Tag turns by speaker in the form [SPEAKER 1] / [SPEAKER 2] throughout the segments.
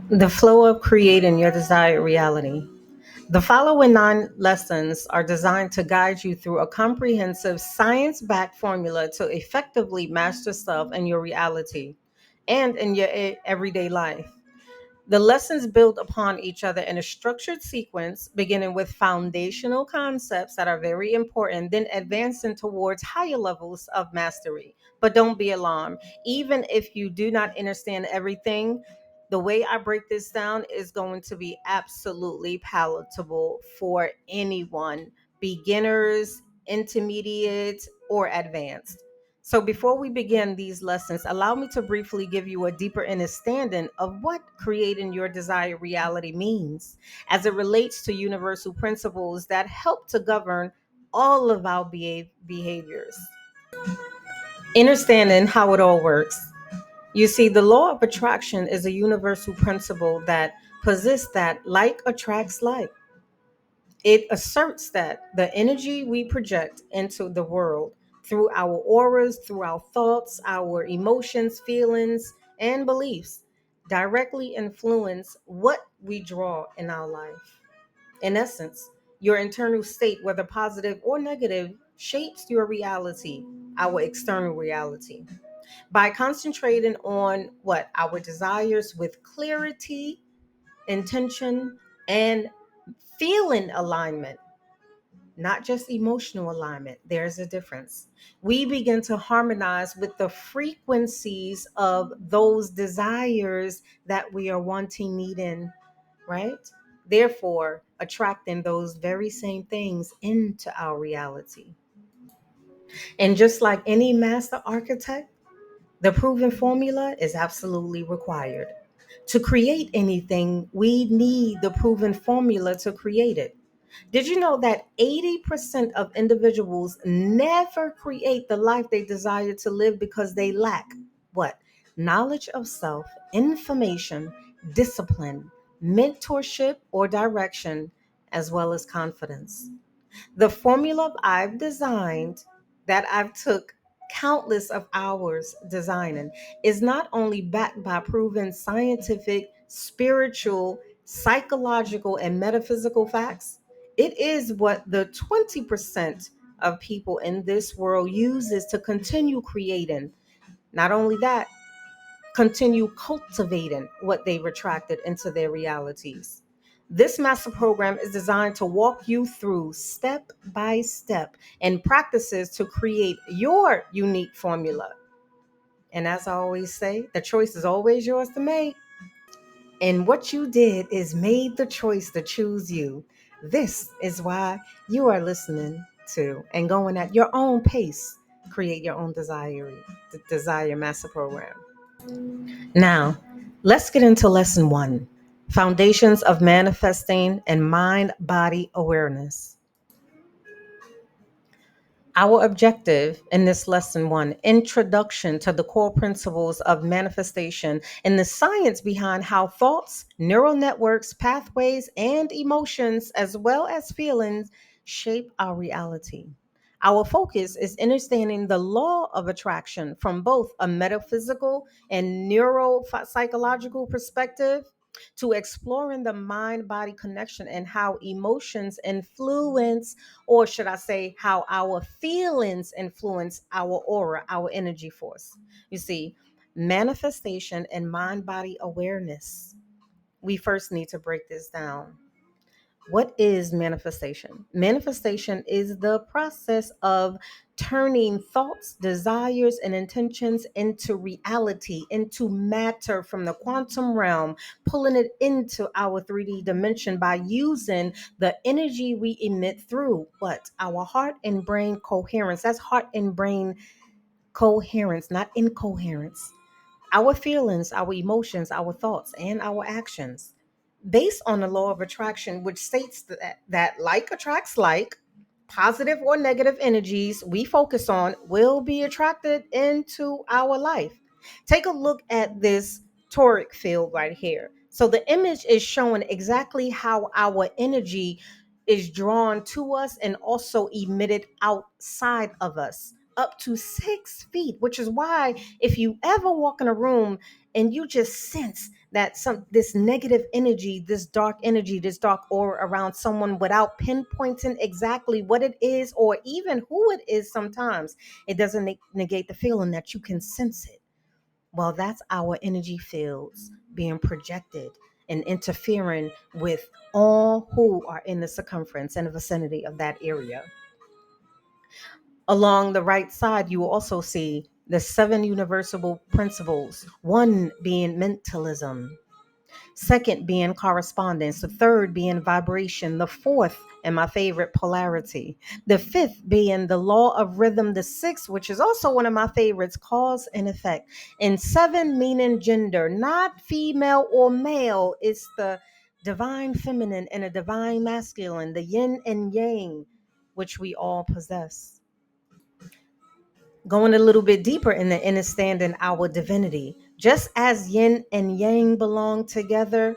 [SPEAKER 1] The flow of creating your desired reality. The following 9 lessons are designed to guide you through a comprehensive science backed formula to effectively master self and your reality and in your everyday life. The lessons build upon each other in a structured sequence, beginning with foundational concepts that are very important, then advancing towards higher levels of mastery. But don't be alarmed. Even if you do not understand everything, the way I break this down is going to be absolutely palatable for anyone, beginners, intermediate, or advanced. So, before we begin these lessons, allow me to briefly give you a deeper understanding of what creating your desired reality means as it relates to universal principles that help to govern all of our behaviors. Understanding how it all works. You see, the law of attraction is a universal principle that posits that like attracts like. It asserts that the energy we project into the world through our auras, through our thoughts, our emotions, feelings, and beliefs directly influence what we draw in our life. In essence, your internal state, whether positive or negative, shapes your reality, our external reality. By concentrating on what our desires with clarity, intention, and feeling alignment, not just emotional alignment. There's a difference. We begin to harmonize with the frequencies of those desires that we are wanting, needing, right? Therefore, attracting those very same things into our reality. And just like any master architect, the proven formula is absolutely required. To create anything, we need the proven formula to create it. Did you know that 80% of individuals never create the life they desire to live because they lack what? Knowledge of self, information, discipline, mentorship, or direction, as well as confidence. The formula I've designed, that I've took countless of hours designing, is not only backed by proven scientific, spiritual, psychological, and metaphysical facts. It is what the 20% of people in this world uses to continue creating. Not only that, continue cultivating what they retracted into their realities. This master program is designed to walk you through step by step and practices to create your unique formula. And as I always say, the choice is always yours to make. And what you did is made the choice to choose you. This is why you are listening to and going at your own pace. Create your own desire master program. Now, let's get into lesson 1, Foundations of Manifesting and Mind Body Awareness. Our objective in this lesson 1, introduction to the core principles of manifestation and the science behind how thoughts, neural networks, pathways, and emotions, as well as feelings, shape our reality. Our focus is understanding the law of attraction from both a metaphysical and neuropsychological perspective to exploring the mind body connection and how emotions influence, or should I say, how our feelings influence our aura, our energy force. You see, manifestation and mind body awareness. We first need to break this down. What is manifestation? Manifestation is the process of turning thoughts, desires, and intentions into reality, into matter from the quantum realm, pulling it into our 3D dimension by using the energy we emit through what? Our heart and brain coherence. That's heart and brain coherence, not incoherence. Our feelings, our emotions, our thoughts, and our actions based on the law of attraction, which states that like attracts like, positive or negative energies we focus on will be attracted into our life. Take a look at this toric field right here. So the image is showing exactly how our energy is drawn to us and also emitted outside of us up to 6 feet, which is why if you ever walk in a room and you just sense that some this negative energy, this dark aura around someone without pinpointing exactly what it is or even who it is. Sometimes it doesn't negate the feeling that you can sense it. Well, that's our energy fields being projected and interfering with all who are in the circumference and the vicinity of that area. Along the right side, you will also see the seven universal principles, one being mentalism, second being correspondence, the third being vibration, the fourth, and my favorite, polarity, the fifth being the law of rhythm, the sixth, which is also one of my favorites, cause and effect, and seven meaning gender, not female or male. It's the divine feminine and a divine masculine, the yin and yang, which we all possess. Going a little bit deeper in the understanding our divinity, just as yin and yang belong together,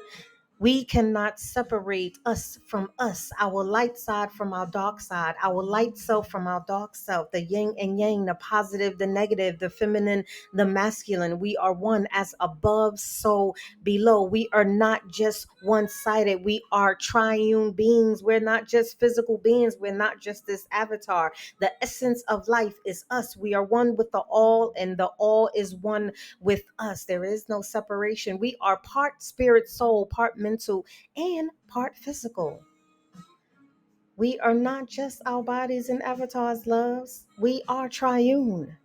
[SPEAKER 1] we cannot separate us from us, our light side from our dark side, our light self from our dark self, the yin and yang, the positive, the negative, the feminine, the masculine. We are one, as above, so below. We are not just one sided. We are triune beings. We're not just physical beings. We're not just this avatar. The essence of life is us. We are one with the all, and the all is one with us. There is no separation. We are part spirit, soul, part mental, and part physical. We are not just our bodies and avatars, loves. We are triune.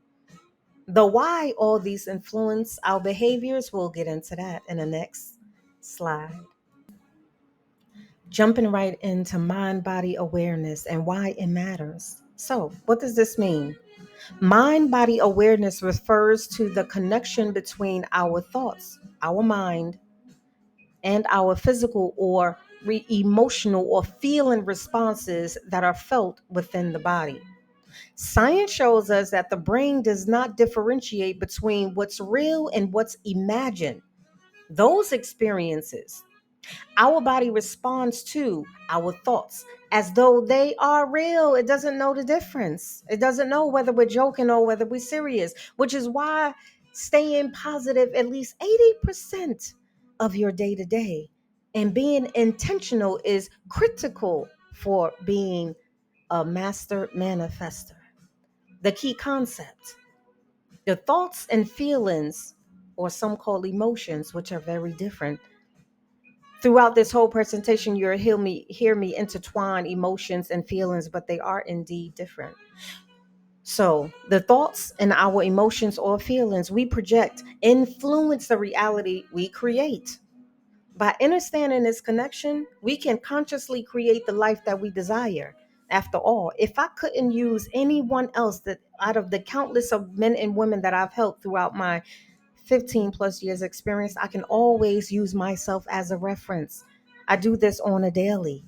[SPEAKER 1] The why all these influence our behaviors, we'll get into that in the next slide. Jumping right into mind body awareness and why it matters. So, what does this mean? Mind body awareness refers to the connection between our thoughts, our mind, and our physical or emotional or feeling responses that are felt within the body. Science shows us that the brain does not differentiate between what's real and what's imagined. Those experiences, our body responds to our thoughts as though they are real. It doesn't know the difference. It doesn't know whether we're joking or whether we're serious, which is why staying positive at least 80% of your day to day and being intentional is critical for being a master manifester. The key concept: the thoughts and feelings, or some call emotions, which are very different. Throughout this whole presentation, you'll hear me intertwine emotions and feelings, but they are indeed different. So the thoughts and our emotions or feelings we project influence the reality we create. By understanding this connection, we can consciously create the life that we desire. After all, if I couldn't use anyone else that out of the countless of men and women that I've helped throughout my 15 plus years experience, I can always use myself as a reference. I do this on a daily.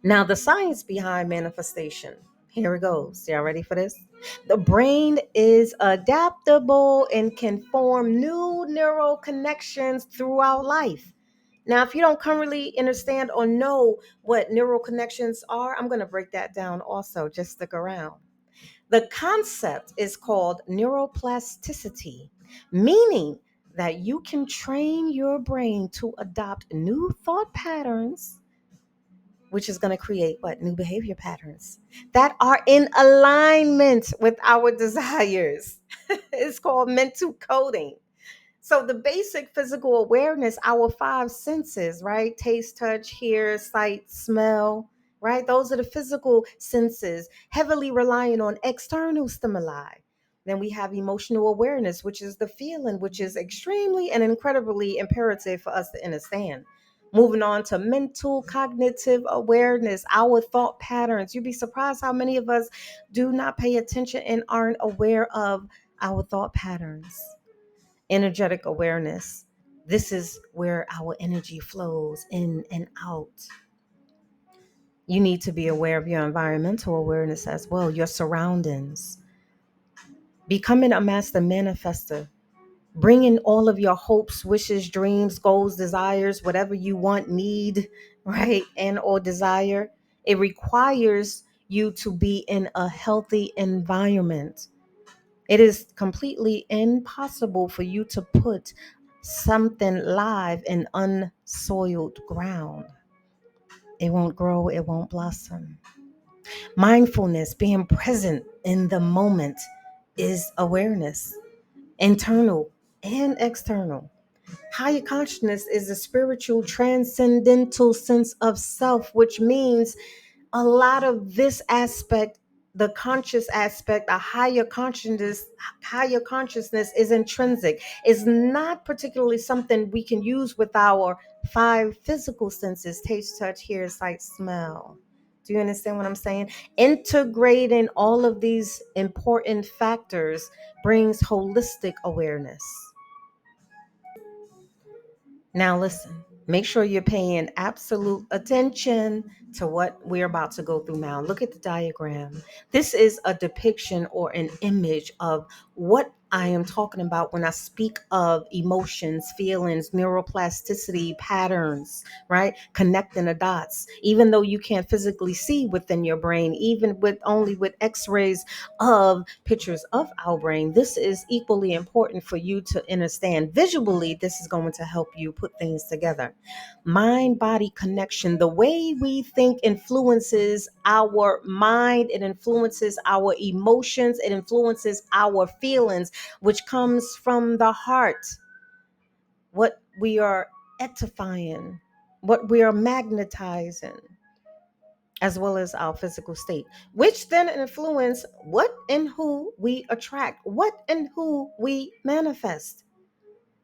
[SPEAKER 1] Now, the science behind manifestation. Here it goes. Y'all ready for this? The brain is adaptable and can form new neural connections throughout life. Now, if you don't currently understand or know what neural connections are, I'm going to break that down also. Just stick around. The concept is called neuroplasticity, meaning that you can train your brain to adopt new thought patterns, which is going to create what? New behavior patterns that are in alignment with our desires. It's called mental coding. So the basic physical awareness, our five senses, right? Taste, touch, hear, sight, smell, right? Those are the physical senses, heavily relying on external stimuli. Then we have emotional awareness, which is the feeling, which is extremely and incredibly imperative for us to understand. Moving on to mental cognitive awareness, our thought patterns. You'd be surprised how many of us do not pay attention and aren't aware of our thought patterns. Energetic awareness. This is where our energy flows in and out. You need to be aware of your environmental awareness as well, your surroundings. Becoming a master manifester, bringing all of your hopes, wishes, dreams, goals, desires, whatever you want, need, right, and or desire. It requires you to be in a healthy environment. It is completely impossible for you to put something live in unsoiled ground. It won't grow, it won't blossom. Mindfulness, being present in the moment, is awareness, internal and external. Higher consciousness is a spiritual, transcendental sense of self, which means a lot of this aspect, the conscious aspect, a higher consciousness is intrinsic. It's not particularly something we can use with our five physical senses: taste, touch, hear, sight, smell. Do you understand what I'm saying? Integrating all of these important factors brings holistic awareness. Now, listen, make sure you're paying absolute attention to what we're about to go through now. Look at the diagram. This is a depiction or an image of what I am talking about when I speak of emotions, feelings, neuroplasticity, patterns, right? Connecting the dots. Even though you can't physically see within your brain, even with only with x-rays of pictures of our brain, this is equally important for you to understand. Visually, this is going to help you put things together. Mind body connection. The way we think influences our mind, it influences our emotions, it influences our feelings, which comes from the heart. What we are edifying, what we are magnetizing, as well as our physical state, which then influence what and who we attract, what and who we manifest.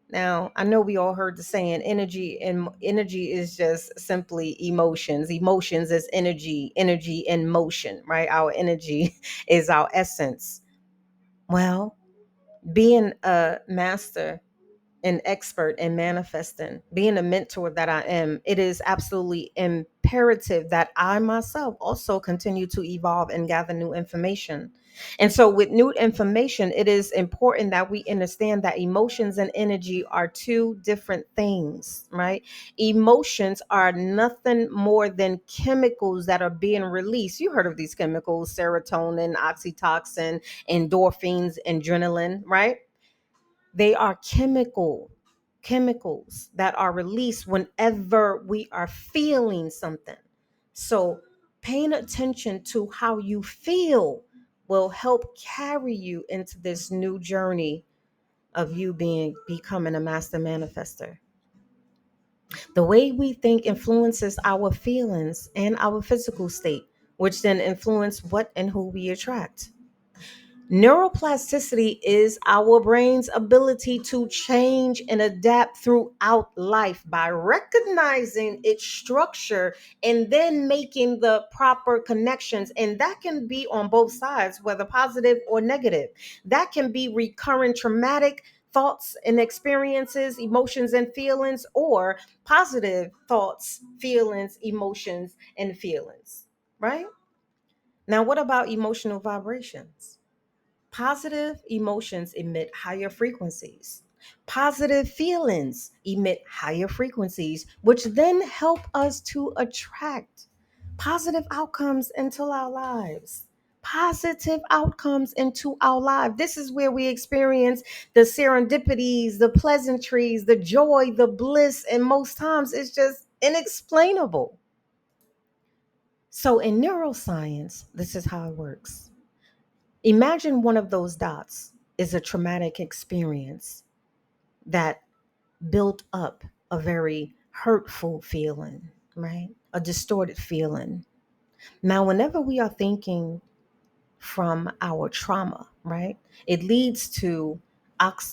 [SPEAKER 1] Now, I know we all heard the saying energy, and energy is just simply emotions. Emotions is energy, energy in motion, right? Our energy is our essence. Well, being a master, an expert in manifesting, being a mentor that I am, it is absolutely imperative that I myself also continue to evolve and gather new information. And so, with new information, it is important that we understand that emotions and energy are two different things, right? Emotions are nothing more than chemicals that are being released. You heard of these chemicals: serotonin, oxytocin, endorphins, adrenaline, right? They are chemicals that are released whenever we are feeling something. So paying attention to how you feel will help carry you into this new journey of you becoming a master manifester. The way we think influences our feelings and our physical state, which then influence what and who we attract. Neuroplasticity is our brain's ability to change and adapt throughout life by recognizing its structure and then making the proper connections. And that can be on both sides, whether positive or negative. That can be recurrent traumatic thoughts and experiences, emotions and feelings, or positive thoughts, feelings, emotions, and feelings, right? Now, what about emotional vibrations? Positive emotions emit higher frequencies. Positive feelings emit higher frequencies, which then help us to attract positive outcomes into our lives. Positive outcomes into our life. This is where we experience the serendipities, the pleasantries, the joy, the bliss, and most times it's just inexplainable. So, in neuroscience, this is how it works. Imagine one of those dots is a traumatic experience that built up a very hurtful feeling, right? A distorted feeling. Now, whenever we are thinking from our trauma, right? It leads to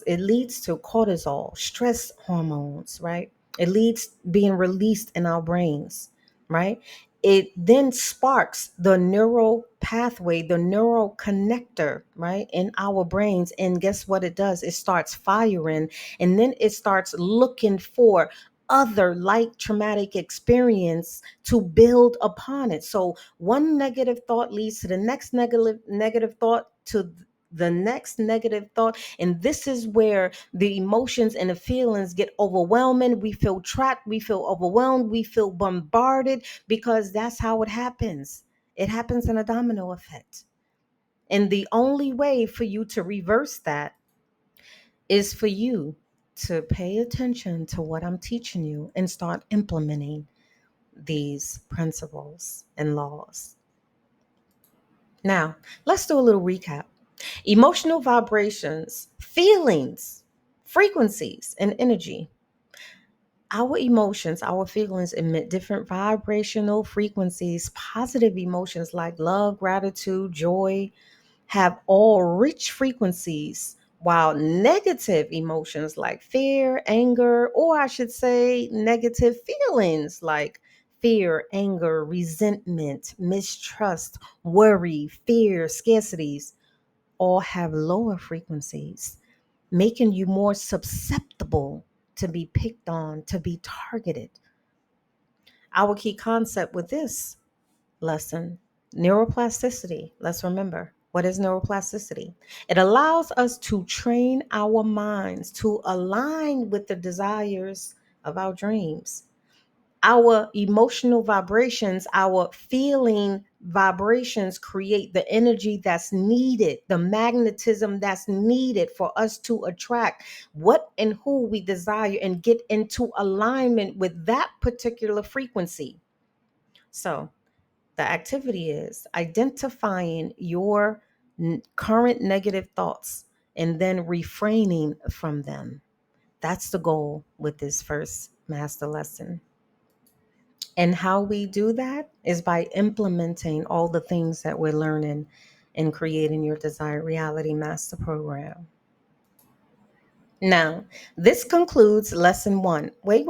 [SPEAKER 1] it leads to cortisol, stress hormones, right? It leads being released in our brains, right? It then sparks the neural pathway, the neural connector, right, in our brains. And guess what it does? It starts firing, and then it starts looking for other like traumatic experience to build upon it. So one negative thought leads to the next negative thought, to the next negative thought. And this is where the emotions and the feelings get overwhelming. We feel trapped, we feel overwhelmed, we feel bombarded, because that's how it happens. It happens in a domino effect. And the only way for you to reverse that is for you. to pay attention to what I'm teaching you and start implementing these principles and laws. Now, let's do a little recap. Emotional vibrations, feelings, frequencies, and energy. Our emotions, our feelings emit different vibrational frequencies. Positive emotions like love, gratitude, joy have all rich frequencies, while negative emotions like fear, anger, or I should say negative feelings like fear, anger, resentment, mistrust, worry, fear, scarcities all have lower frequencies, making you more susceptible to be picked on, to be targeted. Our key concept with this lesson, neuroplasticity. Let's remember, what is neuroplasticity? It allows us to train our minds to align with the desires of our dreams. Our emotional vibrations, our feeling vibrations create the energy that's needed, the magnetism that's needed for us to attract what and who we desire and get into alignment with that particular frequency. So, the activity is identifying your current negative thoughts and then refraining from them. That's the goal with this first master lesson. And how we do that is by implementing all the things that we're learning in creating your desired reality master program. Now, this concludes lesson 1. Wait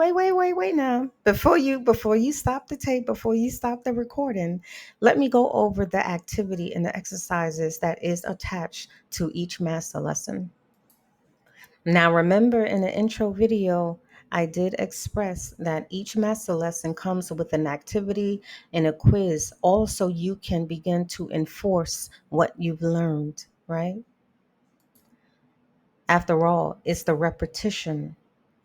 [SPEAKER 1] now. Before you stop the tape, before you stop the recording, let me go over the activity and the exercises that is attached to each master lesson. Now, remember in the intro video, I did express that each master lesson comes with an activity and a quiz, also you can begin to enforce what you've learned, right? After all, it's the repetition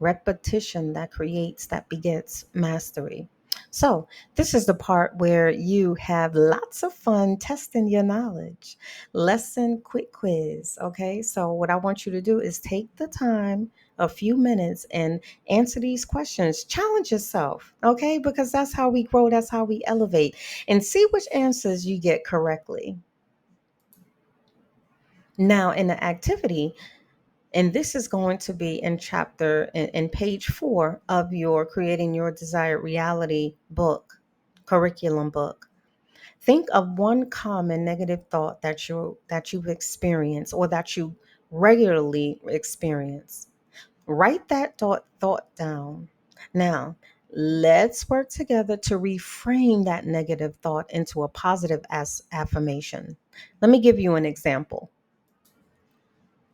[SPEAKER 1] that begets mastery. So, this is the part where you have lots of fun testing your knowledge. Lesson quick quiz. Okay, so what I want you to do is take the time, a few minutes, and answer these questions. Challenge yourself, okay, because that's how we grow, that's how we elevate, and see which answers you get correctly. Now, in the activity, and this is going to be in in page 4 of your Creating Your Desired Reality book, curriculum book. Think of one common negative thought that you've experienced or that you regularly experience. Write that thought down. Now, let's work together to reframe that negative thought into a positive affirmation. Let me give you an example.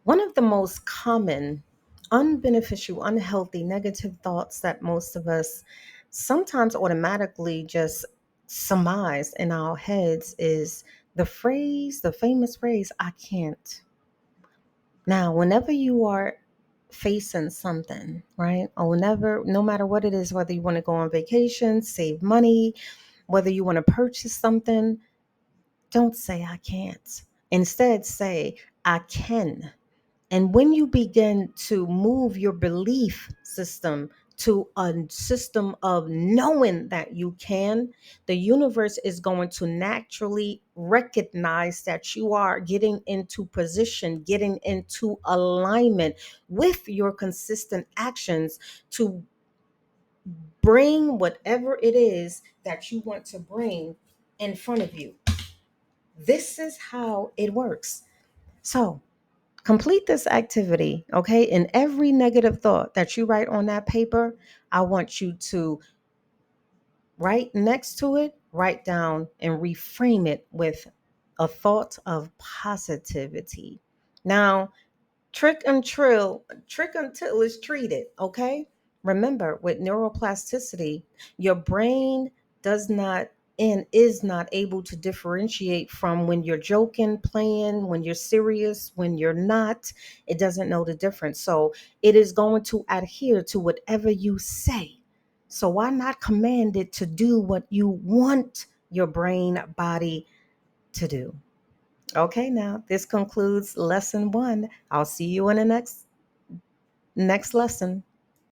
[SPEAKER 1] One of the most common, unbeneficial, unhealthy, negative thoughts that most of us sometimes automatically just surmise in our heads is the famous phrase, I can't. Now, whenever you are facing something, right? Or whenever, no matter what it is, whether you want to go on vacation, save money, whether you want to purchase something, don't say I can't. Instead, say I can. And when you begin to move your belief system to a system of knowing that you can, the universe is going to naturally recognize that you are getting into position, getting into alignment with your consistent actions to bring whatever it is that you want to bring in front of you. This is how it works. So, complete this activity, okay? And every negative thought that you write on that paper, I want you to write next to it, write down and reframe it with a thought of positivity. Now, trick until it's treated, okay? Remember, with neuroplasticity, your brain does not and is not able to differentiate from when you're joking, playing, when you're serious, when you're not. It doesn't know the difference. So it is going to adhere to whatever you say. So why not command it to do what you want your brain body to do? Okay, now this concludes lesson 1. I'll see you in the next Next lesson.